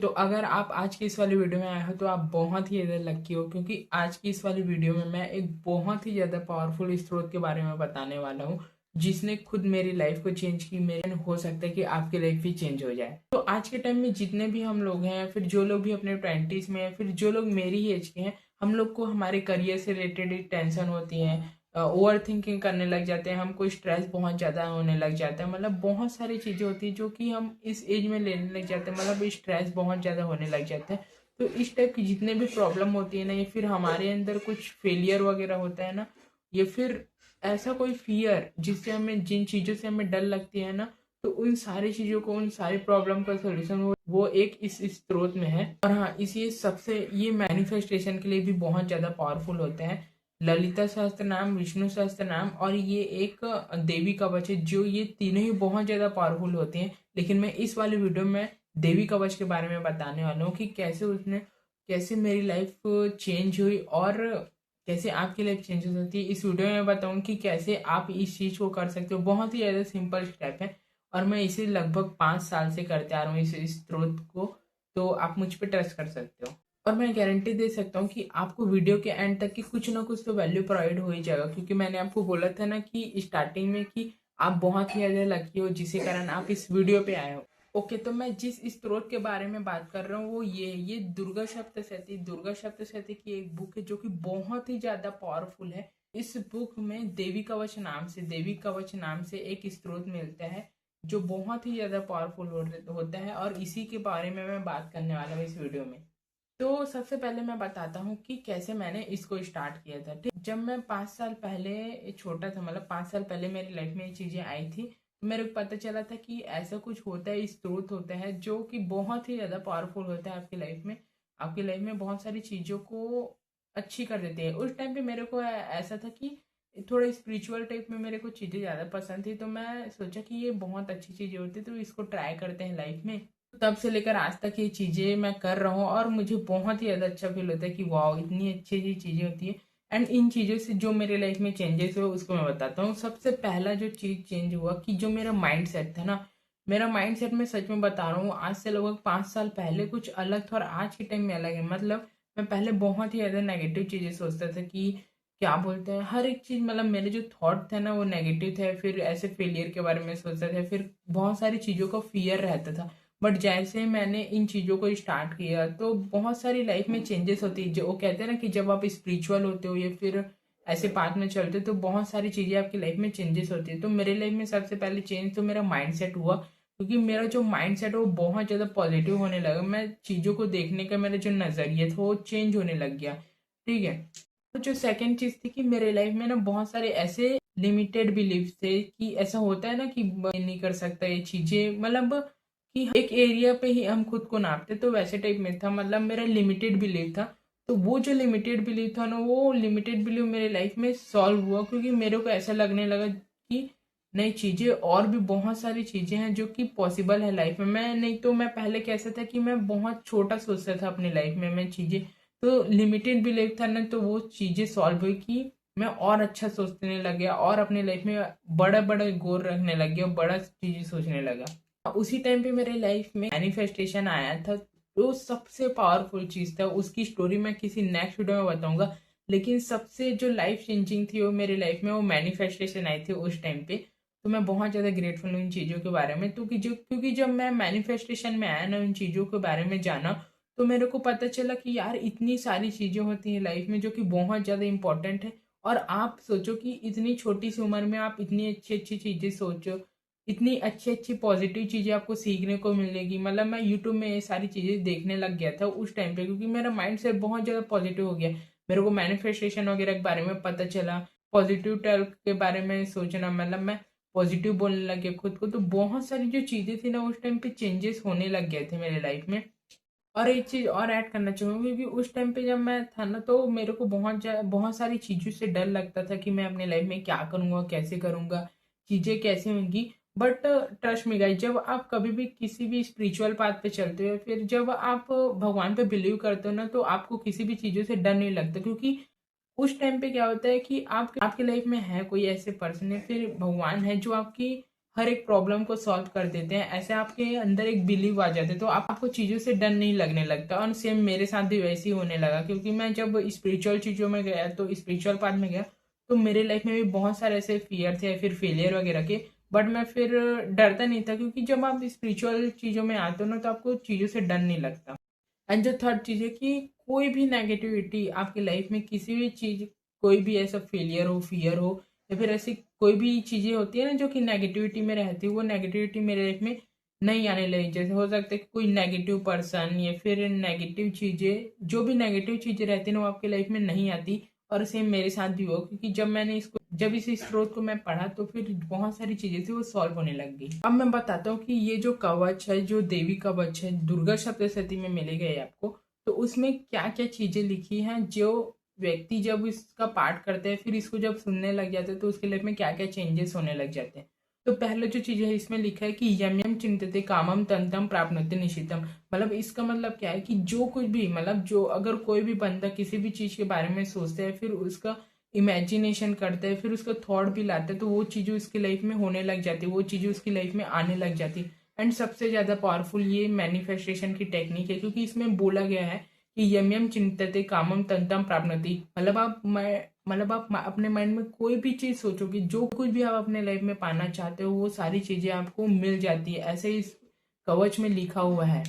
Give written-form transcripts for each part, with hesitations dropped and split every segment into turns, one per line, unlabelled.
तो अगर आप आज की इस वाली वीडियो में आए हो तो आप बहुत ही ज़्यादा लकी हो, क्योंकि आज की इस वाली वीडियो में मैं एक बहुत ही ज़्यादा पावरफुल स्रोत के बारे में बताने वाला हूँ, जिसने खुद मेरी लाइफ को चेंज की। मेरे हो सकता है कि आपकी लाइफ भी चेंज हो जाए। तो आज के टाइम में जितने भी हम लोग हैं, फिर जो लोग भी अपने 20s में हैं, फिर जो लोग मेरी ही एज के हैं, हम लोग को हमारे करियर से रिलेटेड टेंशन होती है, ओवर थिंकिंग करने लग जाते हैं, हमको स्ट्रेस बहुत ज़्यादा होने लग जाता है। मतलब बहुत सारी चीज़ें होती है जो कि हम इस एज में लेने लग जाते हैं, मतलब स्ट्रेस बहुत ज़्यादा होने लग जाता है। तो इस टाइप की जितने भी प्रॉब्लम होती है ना, या फिर हमारे अंदर कुछ फेलियर वगैरह होता है ना, या फिर ऐसा कोई फियर जिससे हमें, जिन चीज़ों से हमें डर लगती है ना, तो उन सारी चीज़ों को, उन सारी प्रॉब्लम का सोल्यूशन वो एक इस स्रोत में है। और हाँ, इसी सबसे ये मैनिफेस्टेशन के लिए भी बहुत ज़्यादा पावरफुल होते हैं। ललिता सहस्त्र नाम, विष्णु सहस्त्र नाम और ये एक देवी कवच है, जो ये तीनों ही बहुत ज़्यादा पावरफुल होते हैं। लेकिन मैं इस वाली वीडियो में देवी कवच के बारे में बताने वाला हूँ कि कैसे मेरी लाइफ चेंज हुई और कैसे आपकी लाइफ चेंज हो सकती है। इस वीडियो में मैं बताऊँ कि कैसे आप इस चीज़ को कर सकते हो। बहुत ही ज़्यादा सिंपल स्टेप है और मैं इसे लगभग 5 साल से करते आ रहा हूँ, इस स्रोत को। तो आप मुझ पर ट्रस्ट कर सकते हो और मैं गारंटी दे सकता हूँ कि आपको वीडियो के एंड तक की कुछ ना कुछ तो वैल्यू प्रोवाइड हो ही जाएगा, क्योंकि मैंने आपको बोला था ना कि स्टार्टिंग में कि आप बहुत ही ज़्यादा लकी हो, जिसके कारण आप इस वीडियो पे आए हो। ओके, तो मैं जिस स्त्रोत के बारे में बात कर रहा हूँ वो ये दुर्गा सप्तशती की एक बुक है, जो कि बहुत ही ज़्यादा पावरफुल है। इस बुक में देवी कवच नाम से एक स्त्रोत मिलता है, जो बहुत ही ज़्यादा पावरफुल होता है, और इसी के बारे में मैं बात करने वाला हूँ इस वीडियो में। तो सबसे पहले मैं बताता हूँ कि कैसे मैंने इसको स्टार्ट किया था। ठीक, जब मैं 5 साल पहले छोटा था, मतलब 5 साल पहले मेरी लाइफ में ये चीज़ें आई थी, तो मेरे को पता चला था कि ऐसा कुछ होता है, स्रोत होता है जो कि बहुत ही ज़्यादा पावरफुल होता है आपकी लाइफ में। आपकी लाइफ में बहुत सारी चीज़ों को अच्छी कर देते हैं। उस टाइम पे मेरे को ऐसा था कि थोड़ा स्पिरिचुअल टाइप में मेरे को चीज़ें ज़्यादा पसंद थी, तो मैं सोचा कि ये बहुत अच्छी चीज़ें होती है, तो इसको ट्राई करते हैं लाइफ में। तब से लेकर आज तक ये चीज़ें मैं कर रहा हूँ और मुझे बहुत ही ज़्यादा अच्छा फील होता है कि वाह, इतनी अच्छी अच्छी चीज़ें होती है। एंड इन चीज़ों से जो मेरे लाइफ में चेंजेस हुए उसको मैं बताता हूँ। सबसे पहला जो चीज़ चेंज हुआ कि जो मेरा माइंड सेट था ना, मेरा माइंड सेट, मैं सच में बता रहा हूँ, आज से लगभग 5 साल पहले कुछ अलग था और आज के टाइम में अलग है। मतलब मैं पहले बहुत ही ज़्यादा नेगेटिव चीज़ें सोचता था कि क्या बोलते हैं, हर एक चीज़, मतलब मेरे जो थॉट थे ना वो नेगेटिव थे। फिर ऐसे फेलियर के बारे में सोचता था, फिर बहुत सारी चीज़ों का फियर रहता था। बट जैसे मैंने इन चीज़ों को स्टार्ट किया तो बहुत सारी लाइफ में चेंजेस होती है। जो वो कहते हैं ना कि जब आप स्पिरिचुअल होते हो या फिर ऐसे पाथ में चलते हो तो बहुत सारी चीज़ें आपकी लाइफ में चेंजेस होती है। तो मेरे लाइफ में सबसे पहले चेंज तो मेरा माइंड सेट हुआ, क्योंकि मेरा जो माइंड सेट है वो बहुत ज़्यादा पॉजिटिव होने लगा। मैं चीज़ों को देखने का मेरा जो नज़रिया था वो चेंज होने लग गया। ठीक है। तो जो सेकंड चीज़ थी कि मेरे लाइफ में ना बहुत सारे ऐसे लिमिटेड बिलीफ थे कि ऐसा होता है ना कि नहीं कर सकता ये चीज़ें, मतलब कि एक एरिया पे ही हम खुद को नापते, तो वैसे टाइप में था। मतलब मेरा लिमिटेड बिलीव था। तो वो जो लिमिटेड बिलीव था ना, वो लिमिटेड बिलीव मेरे लाइफ में सॉल्व हुआ, क्योंकि मेरे को ऐसा लगने लगा कि नई चीज़ें और भी बहुत सारी चीज़ें हैं जो कि पॉसिबल है लाइफ में। मैं नहीं तो मैं पहले कैसा था कि मैं बहुत छोटा सोचता था अपनी लाइफ में मैं चीज़ें। तो लिमिटेड बिलीव था ना, तो वो चीज़ें सॉल्व हुई कि मैं और अच्छा सोचने लग गया और अपनी लाइफ में बड़ा बड़ा गोल रखने लग गया, बड़ा चीज़ें सोचने लगा। उसी टाइम पे मेरे लाइफ में मैनिफेस्टेशन आया था, तो सबसे पावरफुल चीज़ था। उसकी स्टोरी मैं किसी नेक्स्ट वीडियो में बताऊंगा। लेकिन सबसे जो लाइफ चेंजिंग थी वो मेरी लाइफ में वो मैनिफेस्टेशन आई थी उस टाइम पे। तो मैं बहुत ज़्यादा ग्रेटफुल हूँ इन चीज़ों के बारे में। तो क्योंकि जब मैं मैनिफेस्टेशन में आया ना, उन चीज़ों के बारे में जाना, तो मेरे को पता चला कि यार इतनी सारी चीज़ें होती हैं लाइफ में जो कि बहुत ज़्यादा इंपॉर्टेंट है। और आप सोचो कि इतनी छोटी सी उम्र में आप इतनी अच्छी अच्छी चीज़ें सोचो, इतनी अच्छी अच्छी पॉजिटिव चीज़ें आपको सीखने को मिलेगी। मतलब मैं यूट्यूब में ये सारी चीज़ें देखने लग गया था उस टाइम पे, क्योंकि मेरा माइंड सेट बहुत ज़्यादा पॉजिटिव हो गया। मेरे को मैनिफेस्टेशन वगैरह के बारे में पता चला, पॉजिटिव टैल्क के बारे में सोचना, मतलब मैं पॉजिटिव बोलने लग गया खुद को। तो बहुत सारी जो चीज़ें थी ना उस टाइम पे चेंजेस होने लग गए थे मेरे लाइफ में। और एक चीज़ और ऐड करना चाहूँगी, क्योंकि उस टाइम पे जब मैं था ना, तो मेरे को बहुत सारी चीज़ों से डर लगता था कि मैं अपनी लाइफ में क्या करूँगा, कैसे करूँगा, चीज़ें कैसे होंगी। बट ट्रस्ट मी गाइस, जब आप कभी भी किसी भी स्पिरिचुअल पाथ पे चलते हो, फिर जब आप भगवान पे बिलीव करते हो ना, तो आपको किसी भी चीज़ों से डर नहीं लगता। क्योंकि उस टाइम पे क्या होता है कि आपकी लाइफ में है कोई ऐसे पर्सन है, फिर भगवान है जो आपकी हर एक प्रॉब्लम को सॉल्व कर देते हैं, ऐसे आपके अंदर एक बिलीव आ जाते हैं, तो आपको चीज़ों से डर नहीं लगने लगता। और सेम मेरे साथ भी वैसे ही होने लगा, क्योंकि मैं जब स्पिरिचुअल चीज़ों में गया, तो स्पिरिचुअल पाथ में गया, तो मेरे लाइफ में भी बहुत सारे ऐसे फियर थे, फिर फेलियर वगैरह के। बट मैं फिर डरता नहीं था, क्योंकि जब आप स्पिरिचुअल चीज़ों में आते हो ना, तो आपको चीज़ों से डर नहीं लगता। एंड जो थर्ड चीज़ है कि कोई भी नेगेटिविटी आपकी लाइफ में, किसी भी चीज़, कोई भी ऐसा फेलियर हो, फियर हो, या फिर ऐसी कोई भी चीज़ें होती है ना जो कि नेगेटिविटी में रहती है, वो नेगेटिविटी मेरे लाइफ में नहीं आने लगी। जैसे हो सकता है कि कोई नेगेटिव पर्सन या फिर नेगेटिव चीज़ें, जो भी नेगेटिव चीज़ें रहती हैं ना, वो आपकी लाइफ में नहीं आती। और सेम मेरे साथ भी हुआ, क्योंकि जब इस स्रोत को मैं पढ़ा, तो फिर बहुत सारी चीजें थी वो सॉल्व होने लग गई। अब मैं बताता हूँ कि ये जो कवच है, जो देवी कवच है, दुर्गा सप्तशती में मिले गए आपको, तो उसमें क्या क्या चीजें लिखी हैं, जो व्यक्ति जब इसका पाठ करते हैं, फिर इसको जब सुनने लग जाते हैं, तो उसके लाइफ में क्या क्या चेंजेस होने लग जाते हैं। तो पहले जो चीज है, इसमें लिखा है कि यम यम चिंतते कामम तंतम प्राप्नोति निशितम। मतलब इसका मतलब क्या है कि जो कुछ भी, मतलब जो, अगर कोई भी बंदा किसी भी चीज के बारे में सोचता है, फिर उसका इमेजिनेशन करता है, फिर उसका थॉट भी लाता है, तो वो चीज़ें उसकी लाइफ में होने लग जाती है, वो चीज़ें उसकी लाइफ में आने लग जाती है। एंड सबसे ज़्यादा पावरफुल ये मैनिफेस्टेशन की टेक्निक है, क्योंकि इसमें बोला गया है कि यम यम चिंतते कामम तंतम प्राप्नोति। मतलब आप अपने माइंड में कोई भी चीज़ सोचो कि जो कुछ भी आप अपने लाइफ में पाना चाहते हो, वो सारी चीज़ें आपको मिल जाती है, ऐसे इस कवच में लिखा हुआ है।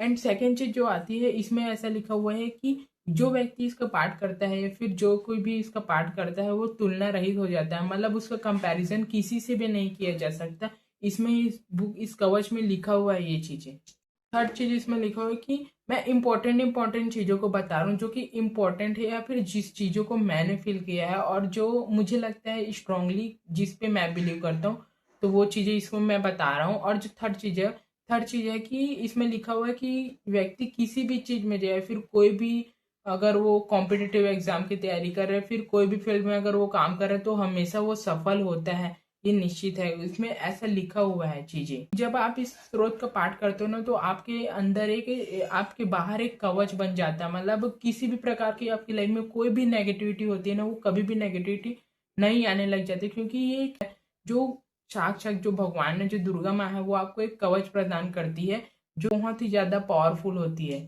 एंड सेकेंड चीज जो आती है, इसमें ऐसा लिखा हुआ है कि जो व्यक्ति इसका पाठ करता है, या फिर जो कोई भी इसका पाठ करता है, वो तुलना रहित हो जाता है। मतलब उसका कंपैरिजन किसी से भी नहीं किया जा सकता। इसमें इस कवच में लिखा हुआ है ये चीजें। थर्ड चीज इसमें लिखा हुआ है कि मैं इंपॉर्टेंट चीजों को बता रहा हूँ, जो कि इंपॉर्टेंट है, या फिर जिस चीजों को मैंने फील किया है, और जो मुझे लगता है स्ट्रांगली, जिस पे मैं बिलीव करता हूँ, तो वो चीजें इसको मैं बता रहा हूँ। और जो थर्ड चीज है कि इसमें लिखा हुआ है कि व्यक्ति किसी भी चीज में जाए, फिर कोई भी, अगर वो कॉम्पिटिटिव एग्जाम की तैयारी कर रहे हैं, फिर कोई भी फील्ड में अगर वो काम कर रहे हैं, तो हमेशा वो सफल होता है, ये निश्चित है। इसमें ऐसा लिखा हुआ है चीजें। जब आप इस स्रोत का पाठ करते हो ना, तो आपके अंदर आपके बाहर एक कवच बन जाता है। मतलब किसी भी प्रकार की आपकी लाइफ में कोई भी नेगेटिविटी होती है ना, वो कभी भी नेगेटिविटी नहीं आने लग जाती, क्योंकि ये जो साक्षात जो भगवान है, जो दुर्गा माँ है, वो आपको एक कवच प्रदान करती है, जो बहुत ही ज्यादा पावरफुल होती है।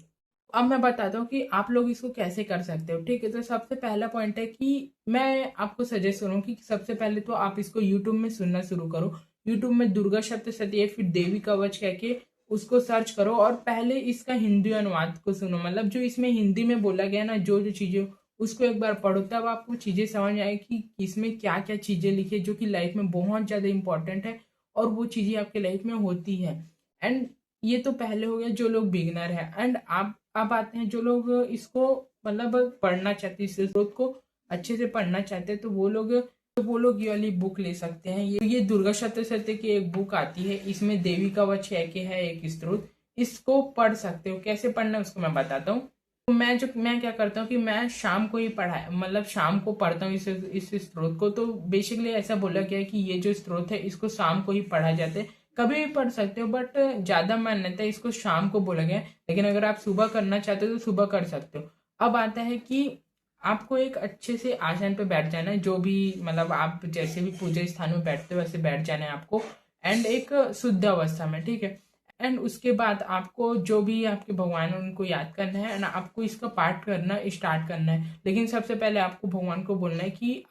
अब मैं बताता हूँ कि आप लोग इसको कैसे कर सकते हो। ठीक है, तो सबसे पहला पॉइंट है कि मैं आपको सजेस्ट करूँ कि सबसे पहले तो आप इसको यूट्यूब में सुनना शुरू करो। यूट्यूब में दुर्गा सप्तशती है, फिर देवी कवच कह के उसको सर्च करो, और पहले इसका हिंदी अनुवाद को सुनो। मतलब जो इसमें हिंदी में बोला गया ना, जो जो चीजें, उसको एक बार पढ़ो, तब आपको चीजें समझ आए कि इसमें क्या क्या चीजें लिखी है, जो कि लाइफ में बहुत ज्यादा इंपॉर्टेंट है, और वो चीजें आपके लाइफ में होती है। एंड ये तो पहले हो गया जो लोग बिगनर है। एंड आप अब आते हैं जो लोग इसको, मतलब पढ़ना चाहते हैं, इस स्रोत को अच्छे से पढ़ना चाहते हैं, तो वो लोग ये वाली बुक ले सकते हैं। ये दुर्गा सप्तशती की एक बुक आती है, इसमें देवी कवच है एक स्रोत। इसको पढ़ सकते हो। कैसे पढ़ना है उसको मैं बताता हूँ। तो मैं क्या करता हूँ कि मैं शाम को ही मतलब शाम को पढ़ता हूँ इस स्रोत को। तो बेसिकली ऐसा बोला गया है कि ये जो स्रोत है, इसको शाम को ही पढ़ा जाता है। कभी भी पढ़ सकते हो, बट ज्यादा मान्यता है इसको शाम को बोला गया है। लेकिन अगर आप सुबह करना चाहते हो, तो सुबह कर सकते हो। अब आता है कि आपको एक अच्छे से आसन पे बैठ जाना है, जो भी, मतलब आप जैसे भी पूजा स्थान में बैठते हो, वैसे बैठ जाना है आपको। एंड एक शुद्ध अवस्था में, ठीक है। एंड उसके बाद आपको जो भी आपके भगवान है, उनको याद करना है, एंड आपको इसका पाठ करना स्टार्ट करना है। लेकिन सबसे पहले आपको भगवान को बोलना है कि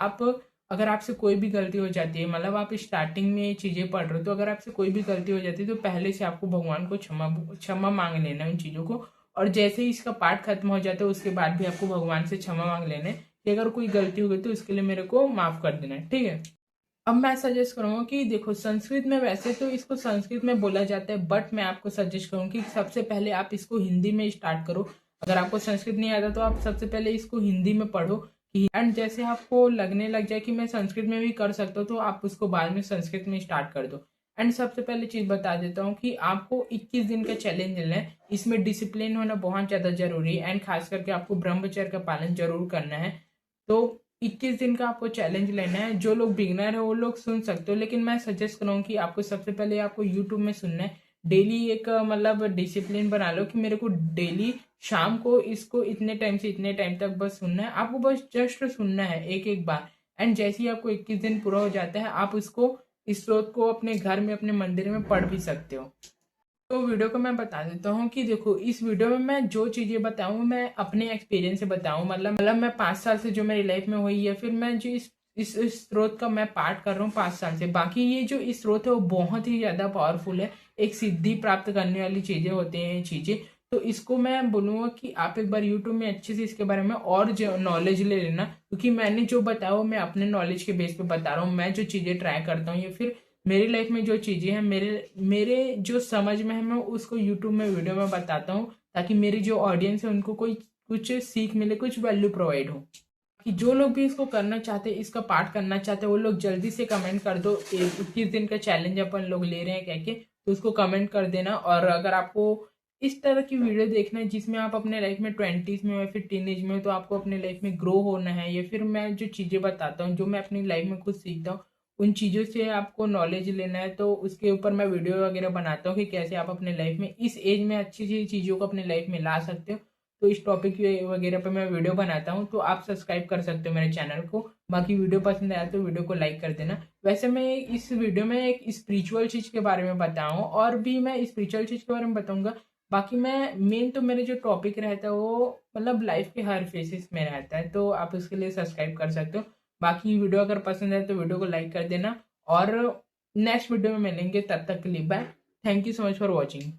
अगर आपसे कोई भी गलती हो जाती है, मतलब आप स्टार्टिंग में चीजें पढ़ रहे हो, तो अगर आपसे कोई भी गलती हो जाती है, तो पहले से आपको भगवान को क्षमा क्षमा मांग लेना है उन चीजों को। और जैसे ही इसका पाठ खत्म हो जाता है, उसके बाद भी आपको भगवान से क्षमा मांग लेना है कि अगर कोई गलती हो गई तो उसके लिए मेरे को माफ कर देना है, ठीक है। अब मैं सजेस्ट करूंगा कि देखो, संस्कृत में वैसे तो इसको संस्कृत में बोला जाता है, बट मैं आपको सजेस्ट करूंगा कि सबसे पहले आप इसको हिंदी में स्टार्ट करो। अगर आपको संस्कृत नहीं आता, तो आप सबसे पहले इसको हिंदी में पढ़ो। एंड जैसे आपको लगने लग जाए कि मैं संस्कृत में भी कर सकता हूँ, तो आप उसको बाद में संस्कृत में स्टार्ट कर दो। एंड सबसे पहले चीज बता देता हूँ कि आपको 21 दिन का चैलेंज लेना है। इसमें डिसिप्लिन होना बहुत ज्यादा जरूरी है, एंड खास करके आपको ब्रह्मचर्य का पालन जरूर करना है। तो 21 दिन का आपको चैलेंज लेना है। जो लोग बिगनर है, वो लोग सुन सकते हो, लेकिन मैं सजेस्ट करूँ कि आपको सबसे पहले आपको यूट्यूब में सुनना है। डेली एक मतलब डिसिप्लिन बना लो कि मेरे को डेली शाम को इसको इतने टाइम से इतने टाइम तक बस सुनना है। आपको बस जस्ट सुनना है एक एक बार। एंड जैसे ही आपको 21 दिन पूरा हो जाता है, आप उसको इस स्रोत को अपने घर में, अपने मंदिर में पढ़ भी सकते हो। तो वीडियो को मैं बता देता हूँ कि देखो, इस वीडियो में मैं जो चीज़ें बताऊँ मैं अपने एक्सपीरियंस से बताऊँ, मतलब मैं 5 साल से जो मेरी लाइफ में हुई है, फिर मैं जो इस स्रोत का मैं पाठ कर रहा हूँ 5 साल से। बाकी ये जो इस स्रोत है वो बहुत ही ज़्यादा पावरफुल है, एक सिद्धि प्राप्त करने वाली चीज़ें होती हैं ये चीज़ें। तो इसको मैं बोलूँगा कि आप एक बार यूट्यूब में अच्छे से इसके बारे में और जो नॉलेज ले लेना, क्योंकि मैंने जो बताया वो मैं अपने नॉलेज के बेस पे बता रहा हूँ। मैं जो चीज़ें ट्राई करता हूँ, ये फिर मेरी लाइफ में जो चीज़ें हैं, मेरे मेरे जो समझ में है, मैं उसको यूट्यूब में वीडियो में बताता हूँ, ताकि मेरी जो ऑडियंस है उनको कोई कुछ सीख मिले, कुछ वैल्यू प्रोवाइड हो। कि जो लोग भी इसको करना चाहते हैं, इसका पार्ट करना चाहते हैं, वो लोग जल्दी से कमेंट कर दो। 21 दिन का चैलेंज अपन लोग ले रहे हैं कह के, तो उसको कमेंट कर देना। और अगर आपको इस तरह की वीडियो देखना है जिसमें आप अपने लाइफ में 20s में हो या फिर टीनेज में हो, तो आपको अपने लाइफ में ग्रो होना है, या फिर मैं जो चीज़ें बताता हूँ, जो मैं अपनी लाइफ में खुद सीखता हूँ, उन चीज़ों से आपको नॉलेज लेना है, तो उसके ऊपर मैं वीडियो वगैरह बनाता हूँ कि कैसे आप अपने लाइफ में इस एज में अच्छी अच्छी चीज़ों को अपने लाइफ में ला सकते हो। तो इस टॉपिक वगैरह पे मैं वीडियो बनाता हूँ, तो आप सब्सक्राइब कर सकते हो मेरे चैनल को। बाकी वीडियो पसंद आया तो वीडियो को लाइक कर देना। वैसे मैं इस वीडियो में एक स्पिरिचुअल चीज़ के बारे में बताऊँ, और भी मैं स्पिरिचुअल चीज़ के बारे में बताऊँगा। बाकी मैं मेन तो मेरे जो टॉपिक रहता है वो मतलब लाइफ के हर फेसेस में रहता है, तो आप उसके लिए सब्सक्राइब कर सकते हो। बाकी वीडियो अगर पसंद है तो वीडियो को लाइक कर देना, और नेक्स्ट वीडियो में मिलेंगे, तब तक के लिए bye. Thank you so much for watching.